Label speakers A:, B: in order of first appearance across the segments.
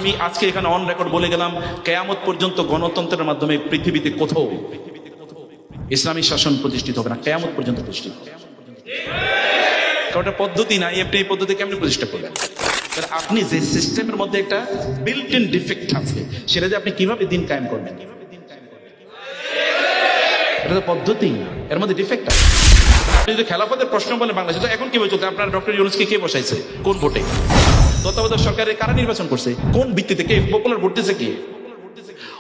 A: আমি আজকে এখানে অন রেকর্ড বলে গেলাম, কিয়ামত পর্যন্ত গণতন্ত্রের মাধ্যমে পৃথিবীতে কোথাও ইসলামী শাসন প্রতিষ্ঠিত হবে না, কিয়ামত পর্যন্ত প্রতিষ্ঠিত হবে। কারণ এটা পদ্ধতি নাই, আপনি এই পদ্ধতি কেমনি প্রতিষ্ঠা করবেন? আপনি যে সিস্টেমের মধ্যে একটা বিল্ট ইন ডিফেক্ট আছে, সেটা যে আপনি কিভাবে দিন কায়েম করবেন? এটা তো পদ্ধতি, এর মধ্যে ডিফেক্ট আছে। আপনি যদি খেলাফতের প্রশ্ন বলেন বাংলাদেশে, তো এখন কি বলছে? আপনার ডক্টর ইউনূসকে কে বসাইছে? কোন ভোটে? তত্ত্বাবধায়ক সরকারের কারা নির্বাচন করছে? কোন ভিত্তিতে? কে? পপুলার ভোট দিয়েছে কে?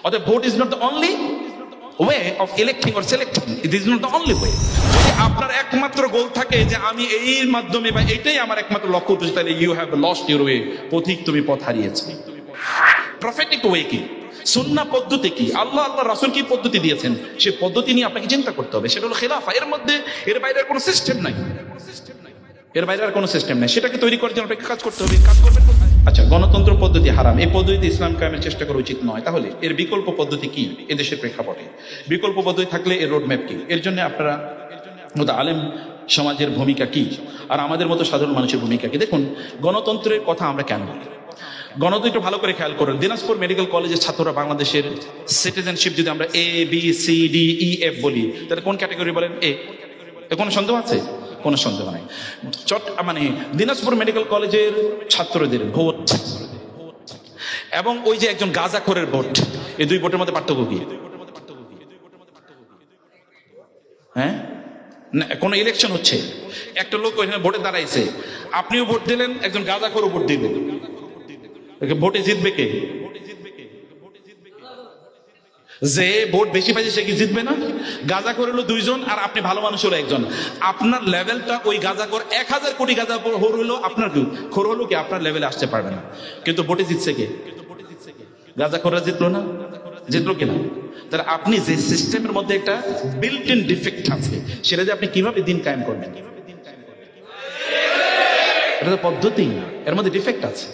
A: অর্থাৎ vote is not the only way of electing or selecting, it is not the only way. যদি আপনার একমাত্র গোল থাকে যে আমি এই মাধ্যমে বা এটাই আমার একমাত্র লক্ষ্য উদ্দেশ্য, তাহলে you have lost your way, পথিক তুমি পথ হারিয়েছো। প্রফেটিক ওয়ে কি? সুন্নাহ পদ্ধতি কি? আল্লাহ রাসূল কি পদ্ধতি দিয়েছেন, সে পদ্ধতি নিয়ে আপনাকে চিন্তা করতে হবে। সেটা হলো খেলাফা। এর মধ্যে এর বাইরে আর কোনো সিস্টেম নাই, এর বাইরে আর কোনো সিস্টেম নাই। সেটাকে তৈরি করার জন্য আপনাকে কাজ করতে হবে। কাজ করবেন কোথায়? আচ্ছা, গণতন্ত্র পদ্ধতি হারাম, এই পদ্ধতিতে ইসলাম কায়েমের চেষ্টা করা উচিত নয়। তাহলে এর বিকল্প পদ্ধতি কি এদেশের প্রেক্ষাপটে? বিকল্প পদ্ধতি থাকলে এর রোডম্যাপ কি? এর জন্য আপনারা আলেম সমাজের ভূমিকা কি, আর আমাদের মতো সাধারণ মানুষের ভূমিকা কি? দেখুন, গণতন্ত্রের কথা আমরা কেন বলি? গণতন্ত্র ভালো করে খেয়াল করুন। দিনাজপুর মেডিকেল কলেজের ছাত্ররা বাংলাদেশের সিটিজেনশিপ যদি আমরা A B C D E F বলি, তাহলে কোন ক্যাটাগরি বলেন? এ। কোনো সন্দেহ আছে? কোনো সন্দেহ নাই। মানে দিনাজপুর মেডিকেল কলেজের ছাত্রদের ভোট এবং ওই যে একজন গাঁজাখোরের ভোট, এই দুই ভোটের মধ্যে পার্থক্য কি? হ্যাঁ, কোন ইলেকশন হচ্ছে, একটা লোক ওইখানে ভোটে দাঁড়াইছে, আপনিও ভোট দিলেন, একজন গাঁজাখোরও ভোট দিলেন, ভোটে জিতবে কে? যে ভোট বেশি পাইছে সে কি জিতবে না? গাঁজাখোর হলো দুইজন আর আপনি ভালো মানুষ হলো একজন। আপনার লেভেলটা ওই গাঁজাখোর 1000 কোটি গাঁজাখোর হলো, আপনার কি খোর হলো কি? আপনার লেভেলে আসতে পারবে না। কিন্তু ভোটে জিতছে কে? গাঁজাখোররা জিতলো না? জিতলো কিনা? তাহলে আপনি যে সিস্টেমের মধ্যে একটা বিল্ট ইন ডিফেক্ট আছে, সেটা যে আপনি কিভাবে দিন কায়েম করবেন? এটা তো পদ্ধতি না, এর মধ্যে ডিফেক্ট আছে।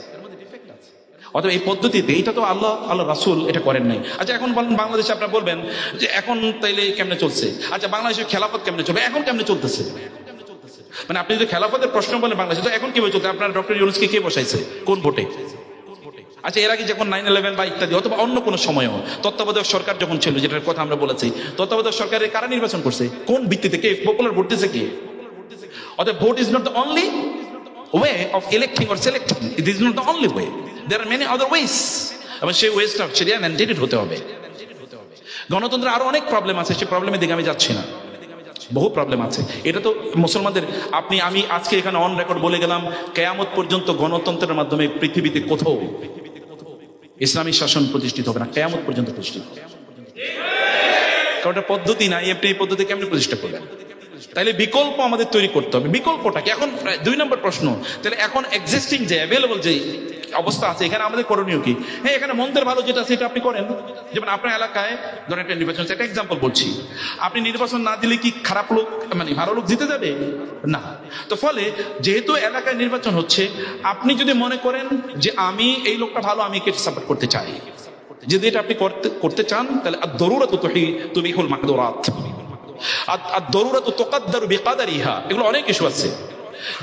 A: অতএব এই পদ্ধতিতে, এইটা তো আল্লাহ রাসূল এটা করেন নাই। আচ্ছা, এখন বলেন বাংলাদেশে আপনারা বলবেন যে এখন তাইলে কেমনে চলছে? আচ্ছা, বাংলাদেশের খেলাফত কেমনে চলবে? এখন কেমনে চলতেছে? মানে আপনি যদি খেলাফতের প্রশ্ন বলেন বাংলাদেশে, তো এখন কি চলছে? আপনার ডক্টর ইউনূসকে কে বসাইছে? কোন ভোটে? আচ্ছা, এর আগে যখন 9/11 বা ইত্যাদি অথবা অন্য কোনো সময়ও তত্ত্বাবধায়ক সরকার যখন ছিল, যেটার কথা আমরা বলেছি, তত্ত্বাবধায়ক সরকারের কারা নির্বাচন করছে? কোন ভিত্তিতে? কে? পপুলার ভোট দিয়েছে কে? অর্থাৎ vote is not the only way of electing or selecting, it is not the only way, there are many other ways, এবং সেই ওয়েসটা সেটা ম্যান্ডেটেড হতে হবে। গণতন্ত্রের আরো অনেক প্রবলেম আছে, সেই প্রবলেমের দিকে আমি যাচ্ছি না, বহু প্রবলেম আছে। এটা তো মুসলমানদের, আমি আজকে এখানে অন রেকর্ড বলে গেলাম, কিয়ামত পর্যন্ত গণতন্ত্রের মাধ্যমে পৃথিবীতে কোথাও ইসলামী শাসন প্রতিষ্ঠিত হবে না, কিয়ামত পর্যন্ত প্রতিষ্ঠিত হবে। কারণ এটা পদ্ধতি নাই, আপনি এই পদ্ধতি কেমনি প্রতিষ্ঠা করবেন? তাহলে বিকল্প আমাদের তৈরি করতে হবে। বিকল্পটা কি? এখন 2 নম্বর প্রশ্ন, তাহলে এখন এক্সিস্টিং যে অ্যাভেলেবল যে অবস্থা আছে, এখানে আমাদের করণীয় কি? হ্যাঁ, এখানে মন্দের ভালো যেটা আছে এটা আপনি করেন। যেমন আপনার এলাকায় ধরেন একটা নির্বাচন, একটা এক্সাম্পল বলছি, আপনি নির্বাচন না দিলে কি খারাপ লোক মানে ভালো লোক জিতে যাবে? না। তো ফলে যেহেতু এলাকায় নির্বাচন হচ্ছে, আপনি যদি মনে করেন যে আমি এই লোকটা ভালো, আমি একে সাপোর্ট করতে চাই, যদি এটা আপনি করতে চান, তাহলে ad-daruratu tubihul mahdurat, ad-daruratu tuqaddaru biqadariha, এগুলো অনেক ইস্যু আছে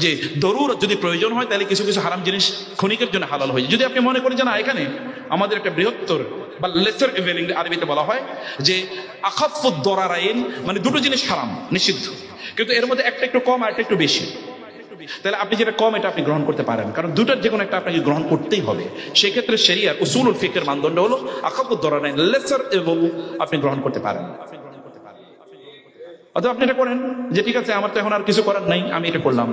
A: যে দরুরত যদি প্রয়োজন হয় তাহলে কিছু কিছু হারাম জিনিস ক্ষণিকের জন্য হালাল হয়ে যায়। যদি আপনি মনে করেন যে না, এখানে আমাদের একটা বৃহত্তর বা লেসার ইভিল, আরবিতে বলা হয় যে আখাফুদ দরারাইন, মানে দুটো জিনিস হারাম নিষিদ্ধ, কিন্তু এর মধ্যে একটা একটু কম আর একটা একটু বেশি, তাহলে আপনি যেটা কম এটা আপনি গ্রহণ করতে পারেন, কারণ দুটার যে কোনো একটা আপনাকে গ্রহণ করতেই হবে। সেক্ষেত্রে শরিয়ার উসুলুল ফিকহের মানদণ্ড হলো আখাফুদ দরারাইন, লেসার ইভিল আপনি গ্রহণ করতে পারেন। অথবা আপনি এটা করেন যে ঠিক আছে, আমার তো এখন আর কিছু করার নাই, আমি এটা করলাম।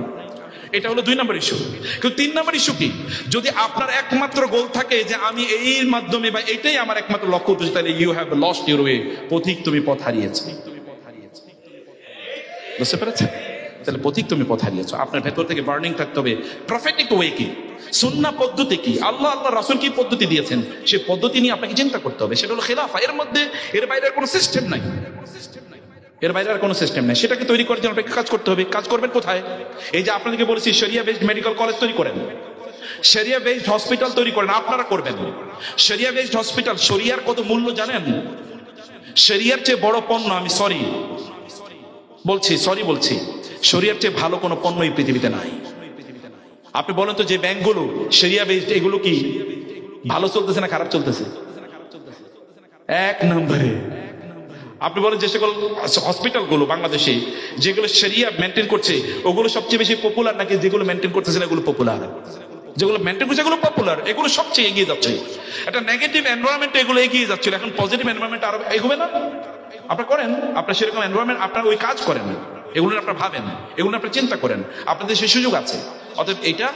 A: এটা হলো 2 নম্বর ইস্যু। কিন্তু 3 নম্বর ইস্যু কি? যদি আপনার একমাত্র গোল থাকে যে আমি এই মাধ্যমে বা এটাই আমার একমাত্র লক্ষ্য উদ্দেশ্য, তাহলে you have lost your way, পথিক তুমি পথ হারিয়েছো। বুঝতে পেরেছেন? তাহলে পথিক তুমি পথ হারিয়েছো। আপনার ভেতর থেকে বার্নিং থাকতে হবে প্রফেটিক ওয়ে কি, সুন্নাহ পদ্ধতি কি, আল্লাহ রাসূল কি পদ্ধতি দিয়েছেন, সেই পদ্ধতি নিয়ে আপনাকে চিন্তা করতে হবে। সেটা হলো খেলাফা। এর মধ্যে এর বাইরে কোনো সিস্টেম নাই, এর বাইরে আর কোনো সিস্টেম নেই। সেটাকে তৈরি করার জন্য আপনাকে কাজ করতে হবে। কাজ করবেন কোথায়? এই যে আপনাদেরকে বলেছি, শরিয়া বেসড মেডিকেল কলেজ তৈরি করেন, শরিয়া বেসড হসপিটাল তৈরি করেন, আপনারা করবেন। শরিয়া বেসড হসপিটাল, শরিয়ার কত মূল্য জানেন? শরিয়ার চেয়ে বড় পণ্য, আমি সরি বলছি, শরিয়ার চেয়ে ভালো কোনো পণ্য এই পৃথিবীতে নাই। আপনি বলেন তো, যে ব্যাংকগুলো শরিয়া বেসড, এগুলো কি ভালো চলতেছে না খারাপ চলতেছে? এক নম্বরে আপনি বলেন যে সকল হসপিটাল গুলো বাংলাদেশে যেগুলো শরিয়া মেনটেন করছে ওগুলো সবচেয়ে বেশি পপুলার, নাকি যেগুলো মেনটেন করতেছে না এগুলো পপুলার? যেগুলো মেনটেন করছে এগুলো পপুলার, এগুলো সবচেয়ে এগিয়ে যাচ্ছে। একটা নেগেটিভ এনভায়রনমেন্টে এগুলো এগিয়ে যাচ্ছিল, এখন পজিটিভ এনভায়রনমেন্ট আরো এগোবে না? আপনারা করেন, আপনার সেরকম এনভায়রনমেন্ট, আপনারা ওই কাজ করেন, এগুলো আপনারা ভাবেন, এগুলো আপনারা চিন্তা করেন, আপনাদের সেই সুযোগ আছে। অতএব এইটা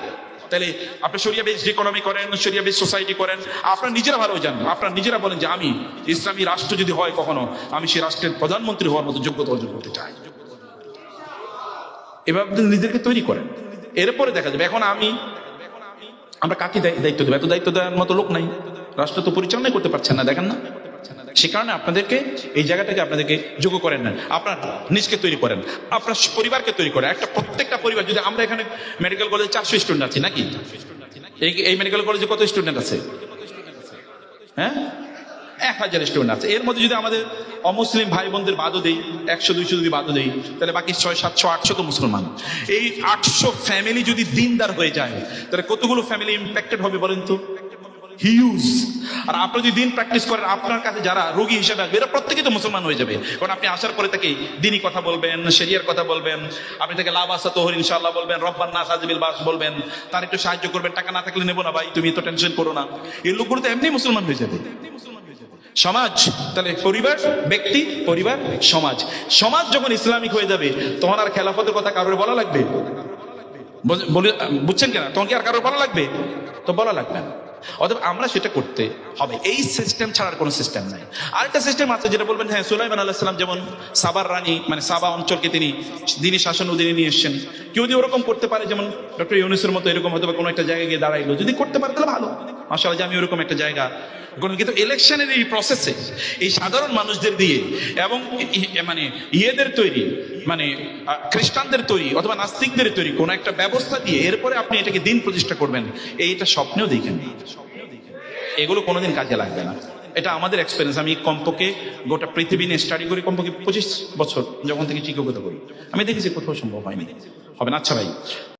A: তাহলে আপনি শরিয়া বেসড ইকোনমি করেন, শরিয়া বেসড সোসাইটি করেন, আপনারা নিজেরা ভালো জানেন, আপনারা নিজেরা বলেন যে আমি ইসলামী রাষ্ট্র যদি হয় কখনো, আমি সেই রাষ্ট্রের প্রধানমন্ত্রী হওয়ার মতো যোগ্যতা অর্জন করতে চাই। এভাবে নিজেদেরকে তৈরি করেন, এরপরে দেখা যাবে। এখন আমরা কাকে দায়িত্ব দেবো? এত দায়িত্ব দেওয়ার মতো লোক নাই, রাষ্ট্র তো পরিচালনাই করতে পারছেন না, দেখেন না? সে কারণে আপনাদেরকে এই জায়গাটাকে আপনাদেরকে যোগ্য করেন না, আপনার নিজকে তৈরি করেন, আপনার পরিবারকে তৈরি করেন। প্রত্যেকটা পরিবার, যদি আমরা এখানে মেডিকেল কলেজে 400 স্টুডেন্ট আছি নাকি? এই মেডিকেল কলেজে কত স্টুডেন্ট আছে? হ্যাঁ, 1000 স্টুডেন্ট আছে। এর মধ্যে যদি আমাদের অমুসলিম ভাই বোনদের বাদও দেই, 100-200 যদি বাদও দেই, তাহলে বাকি 600-700-800 তো মুসলমান। এই 800 ফ্যামিলি যদি দিনদার হয়ে যায়, তাহলে কতগুলো ফ্যামিলি ইম্প্যাক্টেড হবে বলেন তো? হিউজ। আর আপনি যদি দিন প্র্যাকটিস করেন, আপনার কাছে যারা রোগী হিসেবে আসবে এরা প্রত্যেকেই তো মুসলমান হয়ে যাবে, কারণ আপনি আসার পরে তাকে দিনই কথা বলবেন, শরিয়ার কথা বলবেন, আপনি তাকে লাভ আসা তোহর ইনশাআল্লাহ বলবেন, রব্বান নাস আজবিল বাস বলবেন, তার একটু সাহায্য করবেন, টাকা না থাকলে নেবো না ভাই, তুমি তো টেনশন করো না। এই লোকগুলো তো এমনি মুসলমান হয়ে যাবে। সমাজ, তাহলে পরিবার, ব্যক্তি, পরিবার, সমাজ। সমাজ যখন ইসলামিক হয়ে যাবে, তখন আর খেলাফতের কথা কারোর বলা লাগবে? বুঝছেন কেনা? তখন কি আর কারোর বলা লাগবে? তো বলা লাগবে না। অতএব আমরা সেটা করতে হবে, এই সিস্টেম ছাড়ার কোনো সিস্টেম নাই। আরেকটা সিস্টেম আছে যেটা বলবেন, হ্যাঁ, সুলাইমান আলাইহিস সালাম যেমন সাবার রানী, মানে সাবা অঞ্চলকে তিনি দিনী শাসন অধীনে নিয়ে এসেছেন, কেউ যদি ওরকম করতে পারে, যেমন ডক্টর ইউনূসের মতো এরকম হয়তো কোনো একটা জায়গায় গিয়ে দাঁড়াইলো, যদি করতে পারে তাহলে ভালো, মাশাআল্লাহ, যে আমি ওরকম একটা জায়গা। কিন্তু ইলেকশনের এই প্রসেসে এই সাধারণ মানুষদের দিয়ে এবং মানে ইয়েদের তৈরি, মানে খ্রিস্টানদের তৈরি অথবা নাস্তিকদের তৈরি কোন একটা ব্যবস্থা দিয়ে এরপরে আপনি এটাকে দিন প্রতিষ্ঠা করবেন, এইটা স্বপ্নেও দেখেন, এগুলো কোনোদিন কাজে লাগবে না। এটা আমাদের এক্সপেরিয়েন্স। আমি কমপক্ষে গোটা পৃথিবী নিয়ে স্টাডি করি কমপক্ষে 25 বছর, যখন থেকে শিক্ষকতা করি, আমি দেখেছি কোথাও সম্ভব হয়নি, হবে না। আচ্ছা ভাই,